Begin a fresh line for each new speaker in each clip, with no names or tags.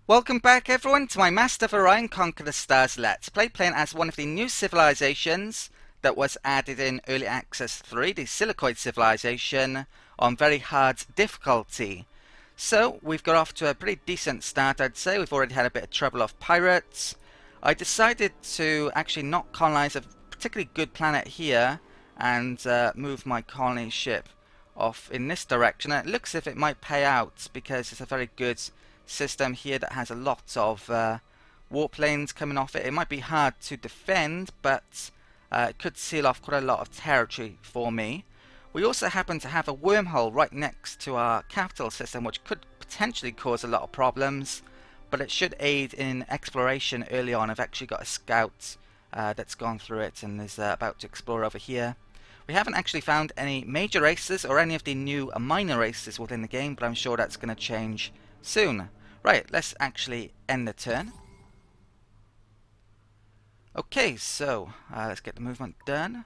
Welcome back everyone to my Master of Orion Conquer the Stars Let's Play, playing as one of the new civilizations that was added in Early Access 3, the Silicoid civilization, on very hard difficulty. So we've got off to a pretty decent start, I'd say. We've already had a bit of trouble off pirates. I decided to actually not colonize a particularly good planet here and move my colony ship off in this direction. And it looks as if it might pay out because it's a very good system here that has a lot of warplanes coming off it. It might be hard to defend, but it could seal off quite a lot of territory for me. We also happen to have a wormhole right next to our capital system, which could potentially cause a lot of problems, but it should aid in exploration early on. I've actually got a scout that's gone through it and is about to explore over here. We haven't actually found any major races or any of the new minor races within the game, but I'm sure that's going to change soon. Right, let's actually end the turn. Okay, so let's get the movement done.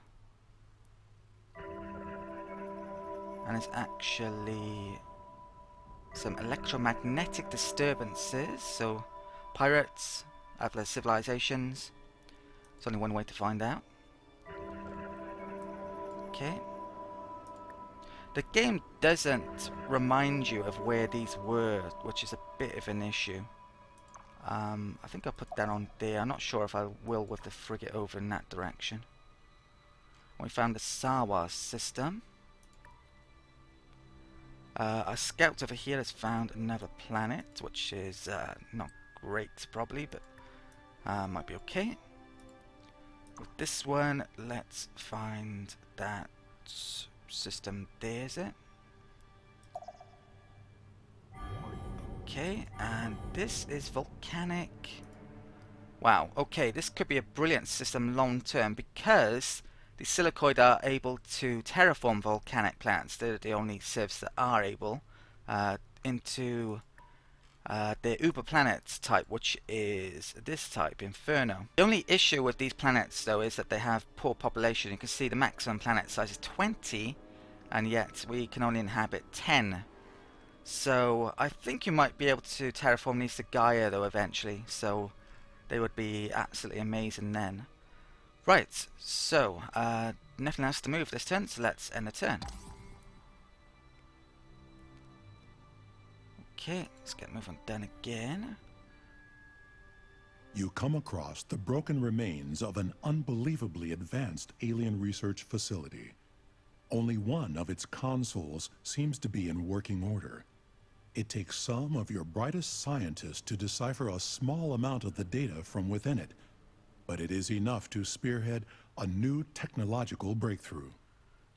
And it's actually some electromagnetic disturbances. So pirates, other civilizations. There's only one way to find out. Okay. The game doesn't remind you of where these were, which is a bit of an issue. I think I'll put that on there. I'm not sure if I will with the frigate over in that direction. We found the Sawa system. Our scout over here has found another planet, which is not great probably, but might be okay. With this one, let's find that system there, is it? Okay, and this is volcanic. Wow, okay, this could be a brilliant system long term because the Silicoid are able to terraform volcanic planets. They're the only civs that are able into their uber planets type, which is this type, Inferno. The only issue with these planets though is that they have poor population. You can see the maximum planet size is 20 and yet we can only inhabit 10. So I think you might be able to terraform these to Gaia though eventually, so they would be absolutely amazing then. Right, so nothing else to move this turn, so let's end the turn. Okay, let's get movement done again.
You come across the broken remains of an unbelievably advanced alien research facility. Only one of its consoles seems to be in working order. It takes some of your brightest scientists to decipher a small amount of the data from within it, but it is enough to spearhead a new technological breakthrough.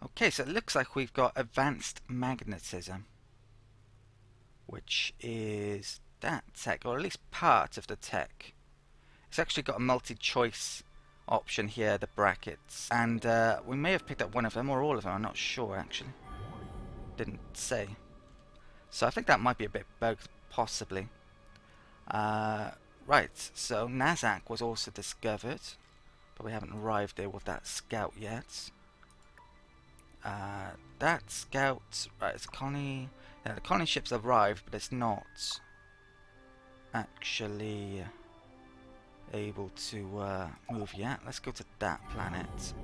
Okay, so it looks like we've got advanced magnetism, which is that tech, or at least part of the tech. It's actually got a multi-choice option here, the brackets, and we may have picked up one of them or all of them, I'm not sure actually. Didn't say. So I think that might be a bit bugged, possibly. Right, so Nazak was also discovered, but we haven't arrived there with that scout yet. That scout, right, it's a colony. Yeah, the colony ship's arrived, but it's not actually able to move yet. Let's go to that planet.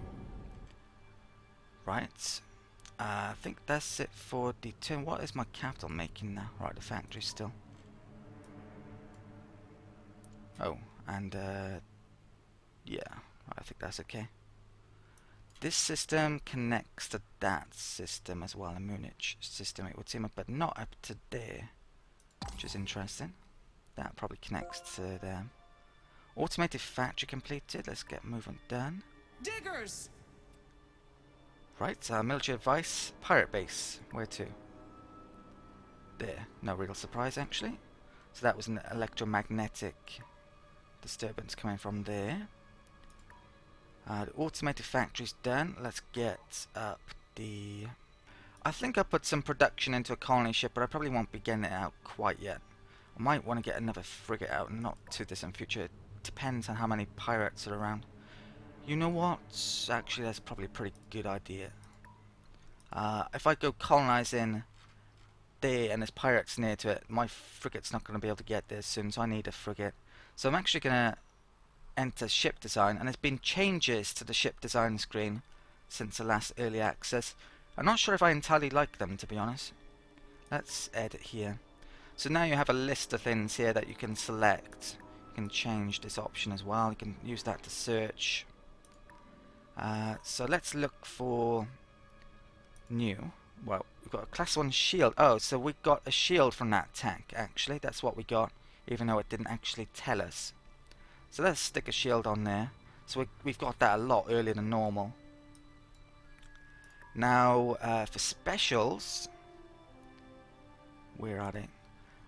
Right. I think that's it for the turn. What is my capital making now? Right, the factory still. Oh, and yeah, I think that's okay. This system connects to that system as well, a Munich system it would seem, but not up to there, which is interesting. That probably connects to them. Automated factory completed. Let's get movement done.
Diggers!
Right, military advice, pirate base. Where to? There. No real surprise actually. So that was an electromagnetic disturbance coming from there. The automated factory's done. Let's get up the... I think I put some production into a colony ship, but I probably won't be getting it out quite yet. I might want to get another frigate out in not too distant future. It depends on how many pirates are around. You know what? Actually, that's probably a pretty good idea. If I go colonizing there and there's pirates near to it, my frigate's not going to be able to get there soon, so I need a frigate. So I'm actually going to enter ship design, and there's been changes to the ship design screen since the last early access. I'm not sure if I entirely like them, to be honest. Let's edit here. So now you have a list of things here that you can select. You can change this option as well. You can use that to search. So let's look for new. Well, we've got a class 1 shield. Oh, so we got a shield from that tank, actually. That's what we got, even though it didn't actually tell us. So let's stick a shield on there. So we've got that a lot earlier than normal. Now, for specials, where are they?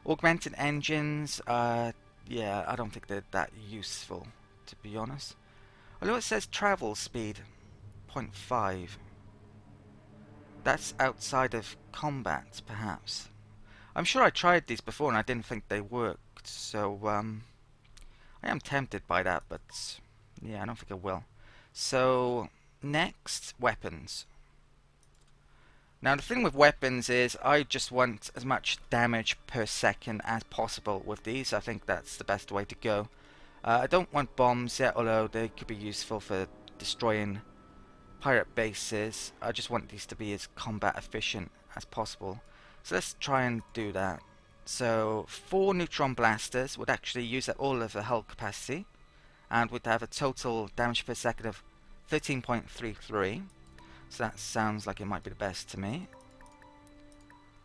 Augmented engines, yeah, I don't think they're that useful, to be honest. Although it says travel speed, 0.5. That's outside of combat, perhaps. I'm sure I tried these before and I didn't think they worked, so I am tempted by that, but yeah, I don't think I will. So, next, weapons. Now the thing with weapons is I just want as much damage per second as possible with these. I think that's the best way to go. I don't want bombs yet, although they could be useful for destroying pirate bases. I just want these to be as combat efficient as possible. So let's try and do that. So 4 neutron blasters would actually use up all of the hull capacity, and would have a total damage per second of 13.33. So that sounds like it might be the best to me.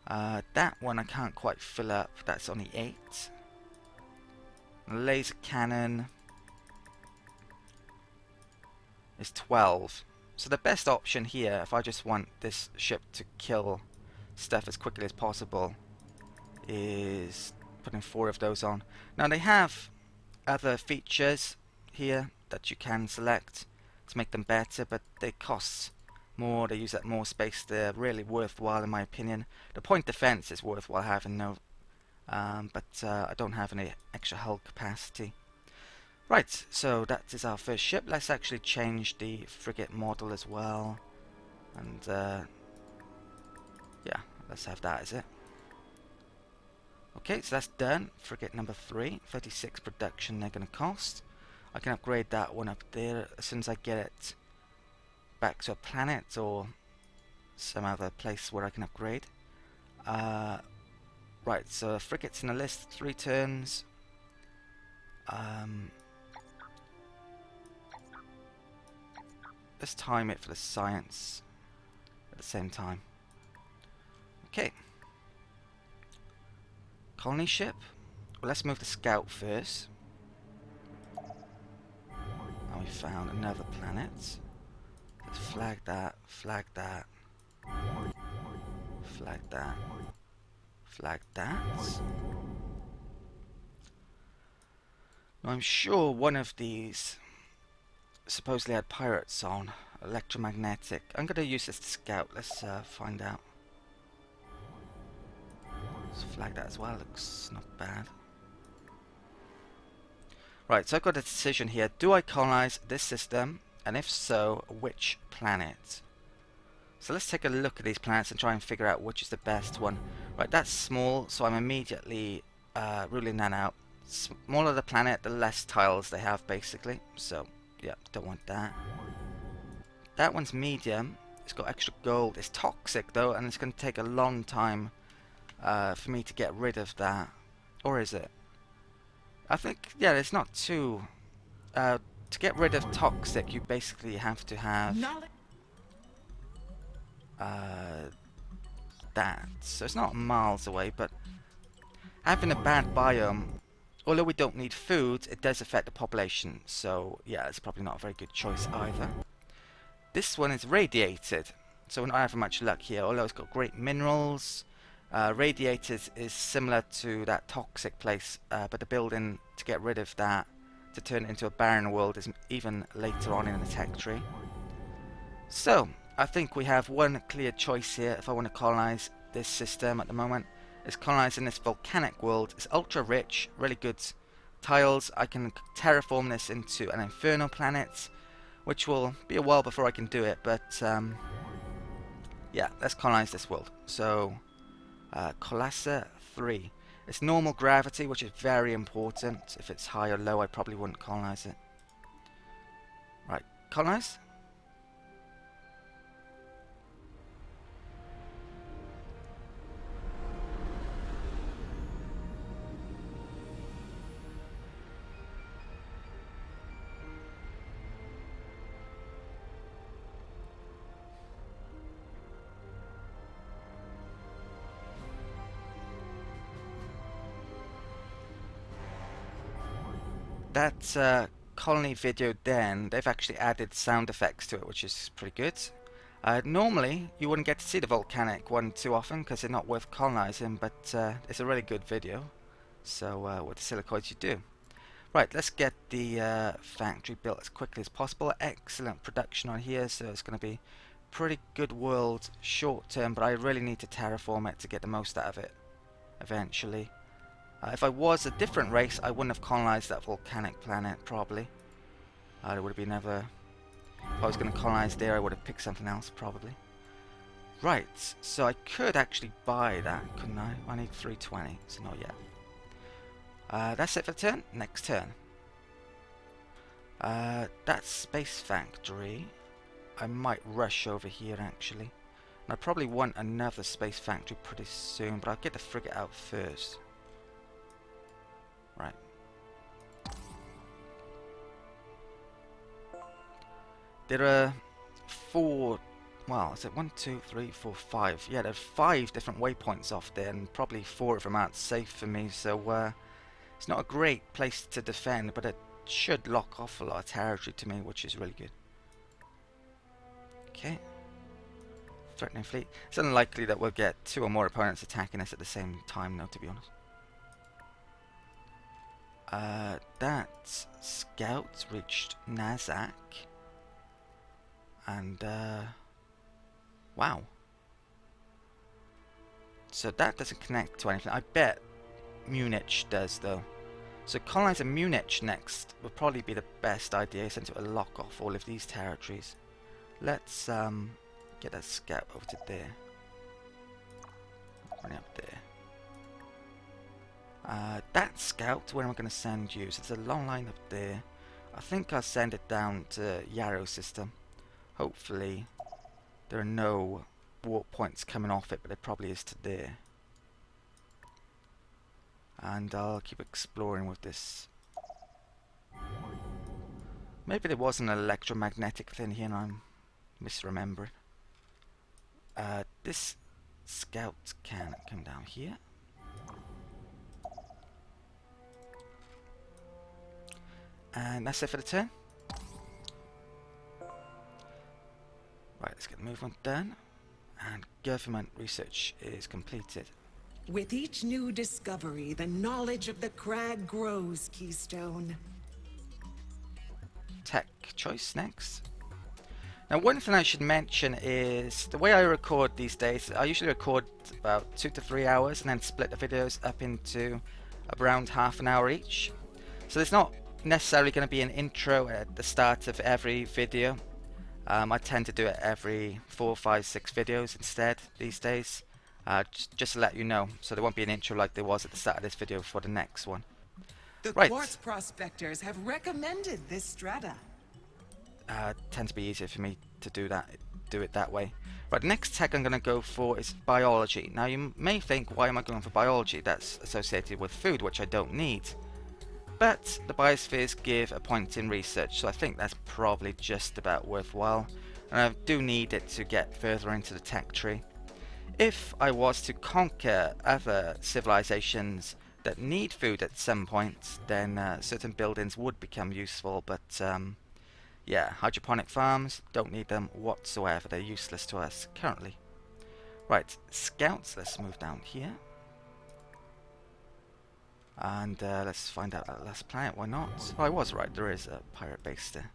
That one I can't quite fill up. That's only 8. Laser cannon is 12. So the best option here, if I just want this ship to kill stuff as quickly as possible, is putting 4 of those on. Now they have other features here that you can select to make them better, but they cost more, they use up more space. They're really worthwhile in my opinion. The point defense is worthwhile having, no, but I don't have any extra hull capacity. Right, so that is our first ship. Let's actually change the frigate model as well, and yeah, let's have that as it. Okay, so that's done. Frigate number 3, 36 production they're going to cost. I can upgrade that one up there as soon as I get it back to a planet or some other place where I can upgrade. Right, so frigates in the list, 3 turns. Let's time it for the science at the same time. Okay. Colony ship. Well, let's move the scout first. And we found another planet. Let's flag that, flag that, flag that, flag that. Now I'm sure one of these supposedly had pirates on. Electromagnetic. I'm going to use this to scout. Let's find out. Let's flag that as well. Looks not bad. Right, so I've got a decision here. Do I colonize this system? And if so, which planet? So let's take a look at these planets and try and figure out which is the best one. Right, that's small, so I'm immediately ruling that out. Smaller the planet, the less tiles they have, basically. So, yeah, don't want that. That one's medium. It's got extra gold. It's toxic, though, and it's going to take a long time for me to get rid of that. Or is it? I think, yeah, it's not too... to get rid of toxic, you basically have to have that. So it's not miles away, but having a bad biome, although we don't need food, it does affect the population. So yeah, it's probably not a very good choice either. This one is radiated, so we're not having much luck here, although it's got great minerals. Radiated is similar to that toxic place, but the building to get rid of that, to turn it into a barren world, is even later on in the tech tree. So, I think we have one clear choice here if I want to colonize this system at the moment. It's colonizing this volcanic world. It's ultra rich, really good tiles. I can terraform this into an inferno planet, which will be a while before I can do it, but yeah, let's colonize this world. So, Colassa 3. It's normal gravity, which is very important. If it's high or low, I probably wouldn't colonize it. Right, colonize. That colony video then, they've actually added sound effects to it, which is pretty good. Normally, you wouldn't get to see the volcanic one too often because they're not worth colonizing, but it's a really good video. So with the silicoids you do. Right, let's get the factory built as quickly as possible. Excellent production on here, so it's going to be pretty good world short term, but I really need to terraform it to get the most out of it eventually. If I was a different race, I wouldn't have colonized that volcanic planet, probably. It would have been never... If I was going to colonize there, I would have picked something else, probably. Right, so I could actually buy that, couldn't I? I need 320, so not yet. That's it for the turn. Next turn. That space factory, I might rush over here, actually. And I probably want another space factory pretty soon, but I'll get the frigate out first. Right. There are 4, well, is it 1, 2, 3, 4, 5? Yeah, there are 5 different waypoints off there, and probably 4 of them aren't safe for me, so it's not a great place to defend, but it should lock off a lot of territory to me, which is really good. Okay. Threatening fleet. It's unlikely that we'll get 2 or more opponents attacking us at the same time, though, to be honest. That scout reached Nazak, and wow. So that doesn't connect to anything. I bet Munich does, though. So colonizing Munich next would probably be the best idea, since it will lock off all of these territories. Let's get that scout over to there. Running up there. That scout, where am I going to send you? So there's a long line up there. I think I'll send it down to Yarrow system. Hopefully there are no warp points coming off it, but there probably is to there. And I'll keep exploring with this. Maybe there was an electromagnetic thing here and I'm misremembering. This scout can come down here. And that's it for the turn. Right, let's get the movement done. And government research is completed.
With each new discovery, the knowledge of the crag grows, Keystone.
Tech choice next. Now, one thing I should mention is the way I record these days. I usually record about 2 to 3 hours and then split the videos up into around half an hour each. So there's not necessarily going to be an intro at the start of every video. I tend to do it every 4, 5, 6 videos instead these days. Just to let you know, so there won't be an intro like there was at the start of this video for the next one.
The
Right.
quartz prospectors have recommended this strata.
Tends to be easier for me to do it that way. Right, the next tech I'm going to go for is biology. Now you may think, why am I going for biology? That's associated with food, which I don't need. But the biospheres give a point in research, so I think that's probably just about worthwhile. And I do need it to get further into the tech tree. If I was to conquer other civilizations that need food at some point, then certain buildings would become useful, but yeah, hydroponic farms, don't need them whatsoever. They're useless to us currently. Right, scouts, let's move down here. And let's find out that last planet, why not? Oh, I was right, there is a pirate base there.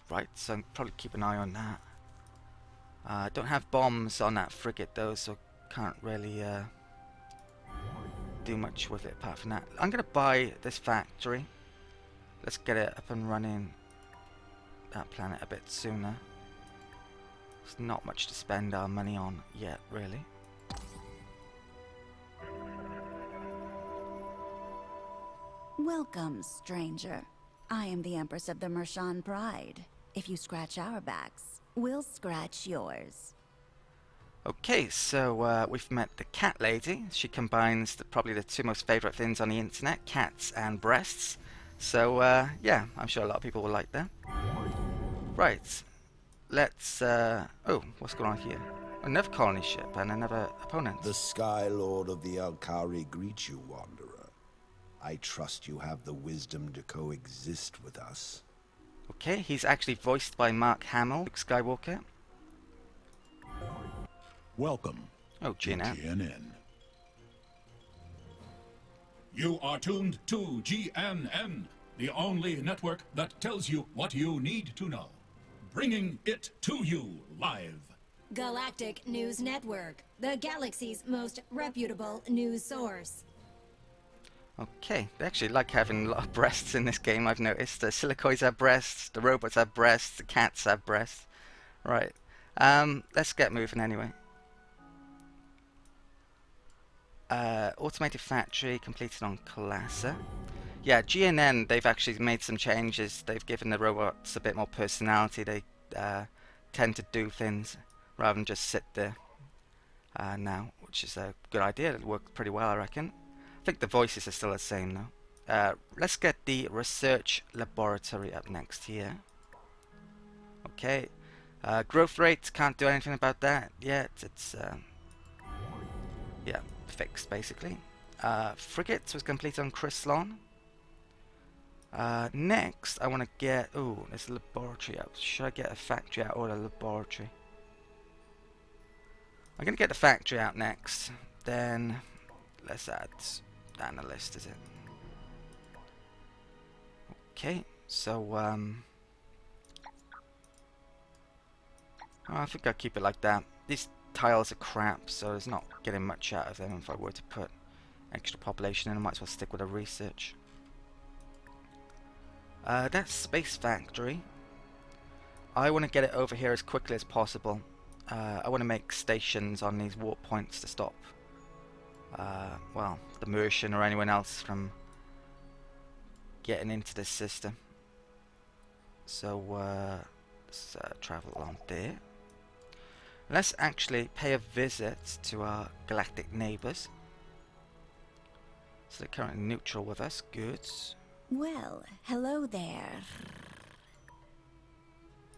Right, so I'll probably keep an eye on that. Don't have bombs on that frigate though, so can't really do much with it apart from that. I'm going to buy this factory. Let's get it up and running that planet a bit sooner. There's not much to spend our money on yet, really.
Welcome, stranger. I am the Empress of the Mershan Pride. If you scratch our backs, we'll scratch yours.
Okay, so we've met the cat lady. She combines probably the two most favourite things on the internet, cats and breasts. So yeah, I'm sure a lot of people will like that. Right, let's... oh, what's going on here? Another colony ship and another opponent.
The Sky Lord of the Alkari greets you, Wanderer. I trust you have the wisdom to coexist with us.
Okay, he's actually voiced by Mark Hamill, Luke Skywalker.
Welcome
Oh,
to
GNN.
GNN.
You are tuned to GNN, the only network that tells you what you need to know. Bringing it to you live.
Galactic News Network, the galaxy's most reputable news source.
Okay, they actually like having a lot of breasts in this game, I've noticed. The Silicoids have breasts, the robots have breasts, the cats have breasts. Right, let's get moving anyway. Automated factory completed on Colassa. Yeah, GNN, they've actually made some changes. They've given the robots a bit more personality. They tend to do things rather than just sit there now, which is a good idea. It worked pretty well, I reckon. I think the voices are still the same though. Let's get the research laboratory up next here. Okay. Growth rate, can't do anything about that yet. It's yeah, fixed basically. Frigate was completed on Chryslon. Next, I want to get... oh, there's a laboratory out. Should I get a factory out or a laboratory? I'm going to get the factory out next. Then, let's add analyst, is it? Okay, so, oh, I think I'll keep it like that. These tiles are crap, so there's not getting much out of them. If I were to put extra population in, I might as well stick with a research. That's Space Factory. I want to get it over here as quickly as possible. I want to make stations on these warp points to stop, well, the Martian or anyone else from getting into this system. So, let's travel along there. Let's actually pay a visit to our galactic neighbours. So they're currently neutral with us. Good.
Well, hello there.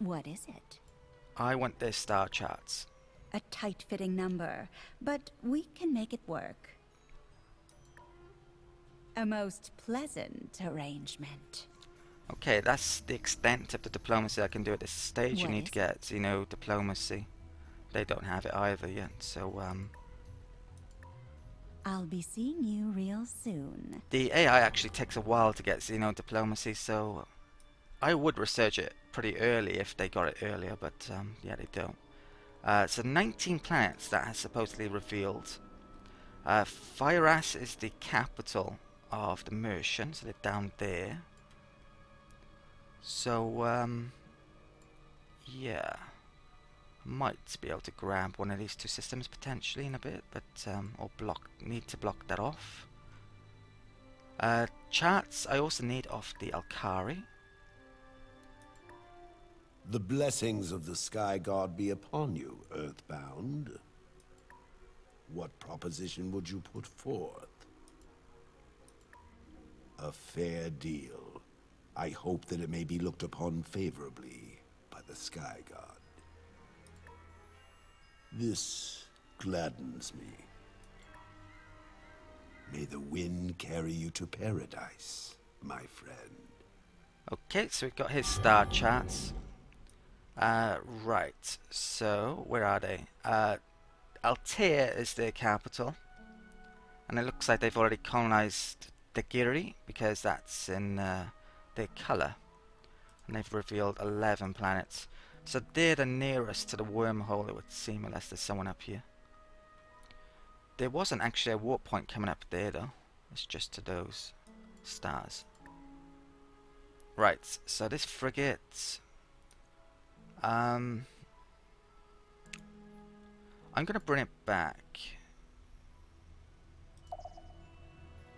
What is it?
I want their star charts.
A tight-fitting number, but we can make it work. A most pleasant arrangement.
Okay, that's the extent of the diplomacy I can do at this stage. You
What
need to
is
get, you know, diplomacy. They don't have it either yet, so
I'll be seeing you real soon.
the AI actually takes a while to get Xeno diplomacy, so I would research it pretty early if they got it earlier, but yeah, they don't. So 19 planets that has supposedly revealed. Firas is the capital of the Martian, so they're down there. So yeah, might be able to grab one of these two systems potentially in a bit, but or need to block that off. Charts I also need off the Alkari.
The blessings of the Sky God be upon you, Earthbound. What proposition would you put forth? A fair deal. I hope that it may be looked upon favorably by the Sky God. This gladdens me. May the wind carry you to paradise, my friend.
Okay, so we've got his star charts. Right, so where are they? Altair is their capital, and it looks like they've already colonized Dagiri because that's in their color, and they've revealed 11 planets. So they're the nearest to the wormhole, it would seem, unless there's someone up here. There wasn't actually a warp point coming up there though. It's just to those stars. Right, so this frigate, I'm going to bring it back.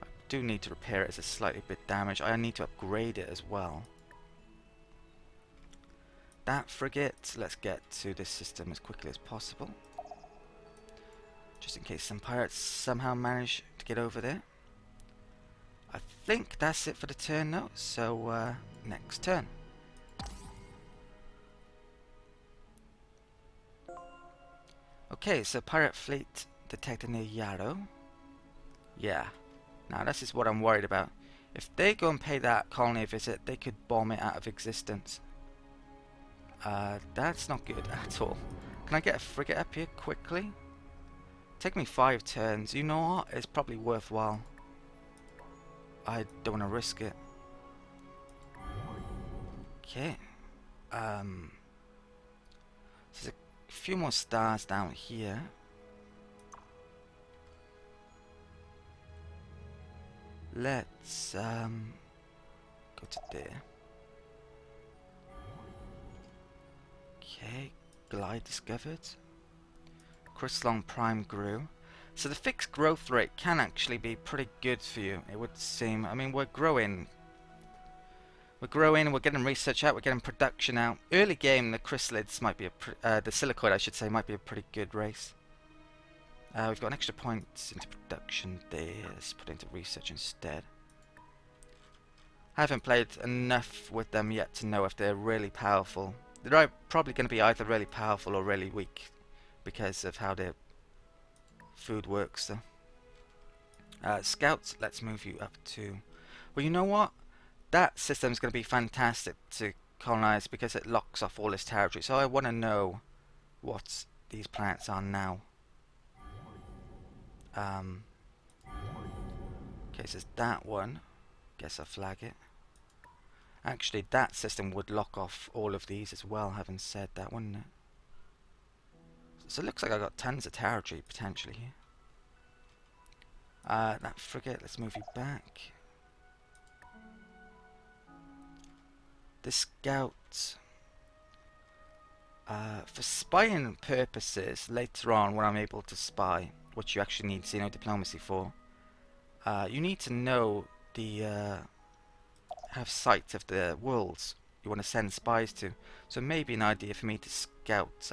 I do need to repair it as it's slightly bit damaged. I need to upgrade it as well. That frigate, let's get to this system as quickly as possible. Just in case some pirates somehow manage to get over there. I think that's it for the turn though, so next turn. Okay, so pirate fleet detected near Yarrow. Yeah, now this is what I'm worried about. If they go and pay that colony a visit, they could bomb it out of existence. That's not good at all. Can I get a frigate up here quickly? Take me 5 turns. You know what? It's probably worthwhile. I don't want to risk it. Okay. There's a few more stars down here. Let's go to there. Okay, glide discovered. Crystalline Prime grew. So the fixed growth rate can actually be pretty good for you, it would seem. I mean, we're growing. We're getting research out, we're getting production out. Early game, the chrysalids might be the silicoid, I should say, might be a pretty good race. We've got an extra point into production there. Let's put it into research instead. I haven't played enough with them yet to know if they're really powerful. They're probably going to be either really powerful or really weak because of how their food works though. Scouts, let's move you up to... Well, you know what? That system is going to be fantastic to colonize because it locks off all this territory. So I want to know what these planets are now. Okay, so it's that one. Guess I'll flag it. Actually, that system would lock off all of these as well, having said that, wouldn't it? So it looks like I've got tons of territory potentially here. That frigate, let's move you back. The scout. For spying purposes, later on when I'm able to spy, which you actually need Xeno diplomacy for, you need to know the have sight of the worlds you want to send spies to. So maybe an idea for me to scout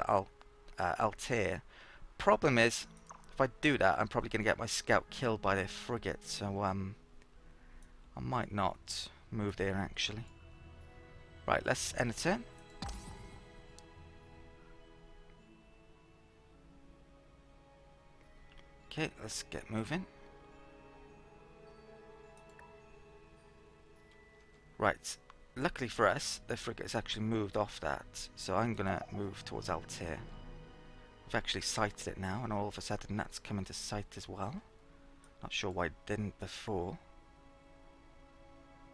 Altair. Problem is, if I do that, I'm probably going to get my scout killed by their frigate. So I might not move there actually. Right, let's end the turn. Okay, let's get moving. Right, luckily for us, the frigate has actually moved off that, so I'm going to move towards Altair. We've actually sighted it now, and all of a sudden that's come into sight as well. Not sure why it didn't before.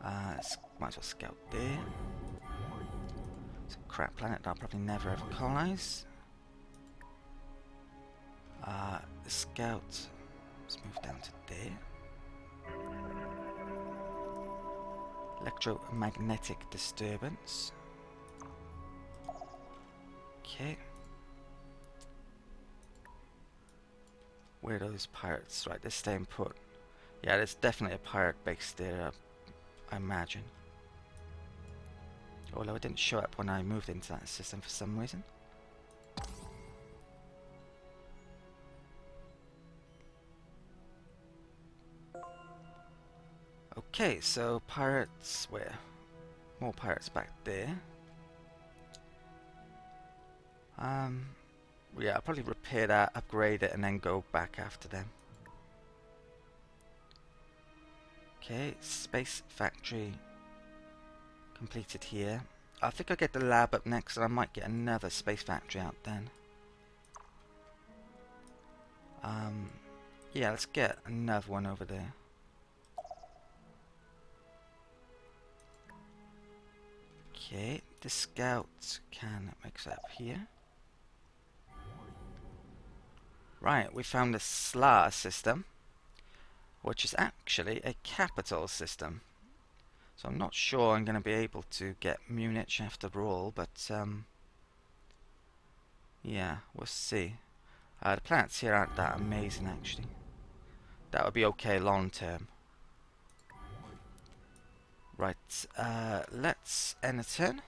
Might as well scout there. It's a crap planet that I'll probably never ever colonize. The scout, let's move down to there. Electromagnetic disturbance. Okay. Where are those pirates? Right, they're staying put. Yeah, there's definitely a pirate base there, I imagine. Although it didn't show up when I moved into that system for some reason. Okay, so pirates, where? More pirates back there. Yeah, I'll probably repair that, upgrade it, and then go back after them. Okay, space factory completed here. I think I'll get the lab up next, and I might get another space factory out then. Yeah, let's get another one over there. Okay, the scout can mix up here. Right, we found the SLA system, which is actually a capital system. So I'm not sure I'm going to be able to get Munich after all, but yeah, we'll see. The planets here aren't that amazing, actually. That would be okay long term. Right, let's end a turn.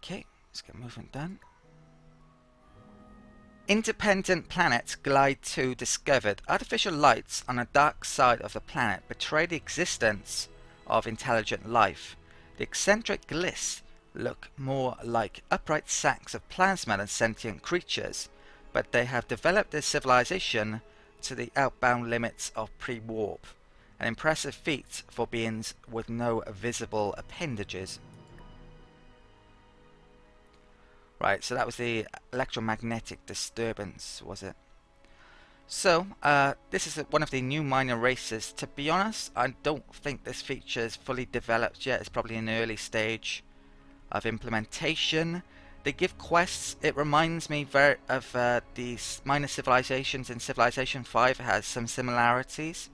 Okay, let's get movement done. Independent planet Glide 2 discovered. Artificial lights on a dark side of the planet betray the existence of intelligent life. The eccentric glyphs look more like upright sacks of plasma than sentient creatures, but they have developed their civilization to the outbound limits of pre-warp, an impressive feat for beings with no visible appendages. Right, so that was the electromagnetic disturbance, was it? So, this is one of the new minor races. To be honest, I don't think this feature is fully developed yet. It's probably an early stage of implementation. They give quests. It reminds me very of the minor civilizations in Civilization 5. It has some similarities.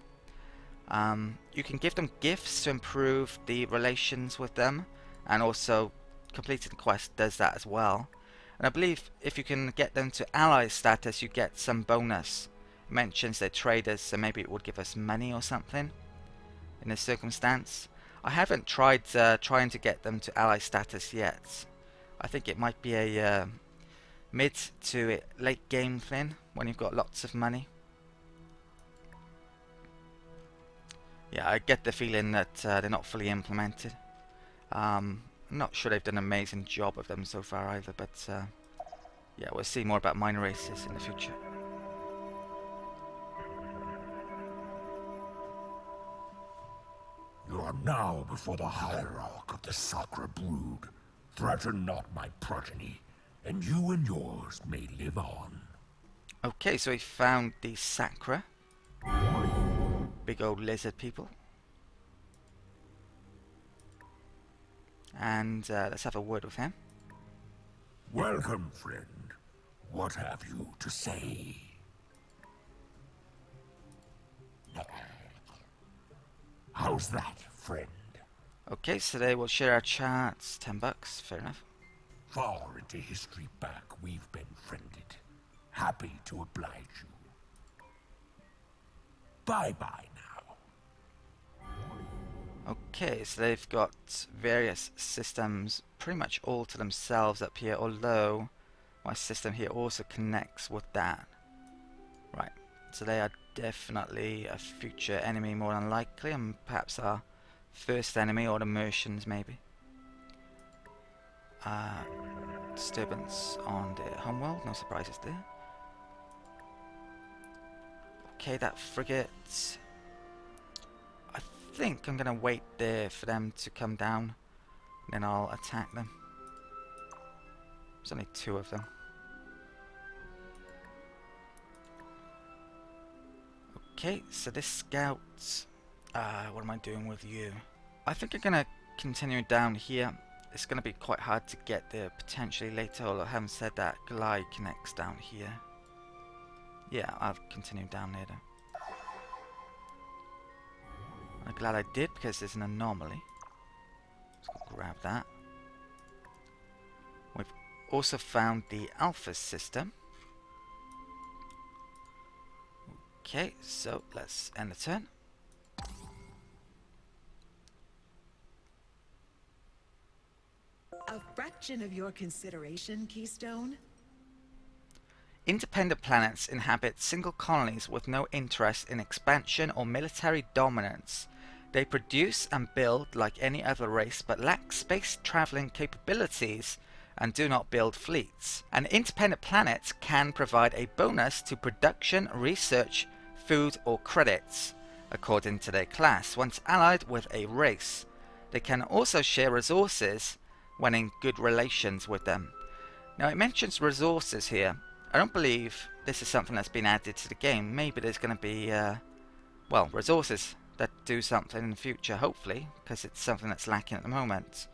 You can give them gifts to improve the relations with them, and also completing the quest does that as well. And I believe if you can get them to ally status, you get some bonus. It mentions they're traders, so maybe it would give us money or something in this circumstance. I haven't tried trying to get them to ally status yet. I think it might be a mid to late game thing when you've got lots of money. Yeah, I get the feeling that they're not fully implemented. I'm not sure they've done an amazing job of them so far either, but yeah, we'll see more about minor races in the future.
You are now before the hierarch of the Sacra Brood. Threaten not my progeny, and you and yours may live on.
Okay, so we found the Sacra. Big old lizard people. And let's have a word with him.
Welcome, friend. What have you to say? How's that, friend?
Okay, so they will share our charts. $10, fair enough.
Far into history back, we've been friended. Happy to oblige you. Bye-bye now.
Okay, so they've got various systems pretty much all to themselves up here, although my system here also connects with that. Right, so they are definitely a future enemy more than likely, and perhaps our first enemy, or the Mercians maybe. Disturbance on the homeworld, no surprises there. Okay, that frigate. I think I'm gonna wait there for them to come down, then I'll attack them. There's only 2 of them. Okay, so this scout, what am I doing with you? I think I'm gonna continue down here. It's gonna be quite hard to get there potentially later, although I haven't said that. Glide connects down here. Yeah, I'll continue down there though. I'm glad I did, because there's an anomaly. Let's go grab that. We've also found the Alpha system. Okay, so let's end the turn.
A fraction of your consideration, Keystone?
Independent planets inhabit single colonies with no interest in expansion or military dominance. They produce and build like any other race, but lack space-traveling capabilities and do not build fleets. An independent planet can provide a bonus to production, research, food, or credits, according to their class, once allied with a race. They can also share resources when in good relations with them. Now it mentions resources here. I don't believe this is something that's been added to the game. Maybe there's going to be, well, resources that do something in the future, hopefully, because it's something that's lacking at the moment.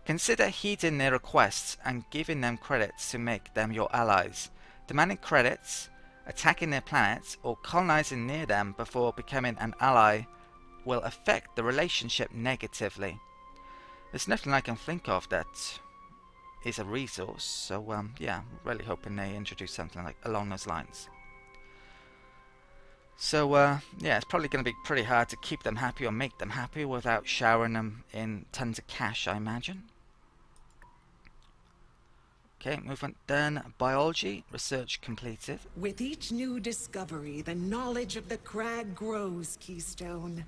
Consider heeding their requests and giving them credits to make them your allies. Demanding credits, attacking their planets, or colonizing near them before becoming an ally will affect the relationship negatively. There's nothing I can think of that is a resource, so yeah, really hoping they introduce something like along those lines. So yeah, it's probably going to be pretty hard to keep them happy or make them happy without showering them in tons of cash, I imagine. Okay, movement done. Biology, research completed.
With each new discovery, the knowledge of the crag grows, Keystone.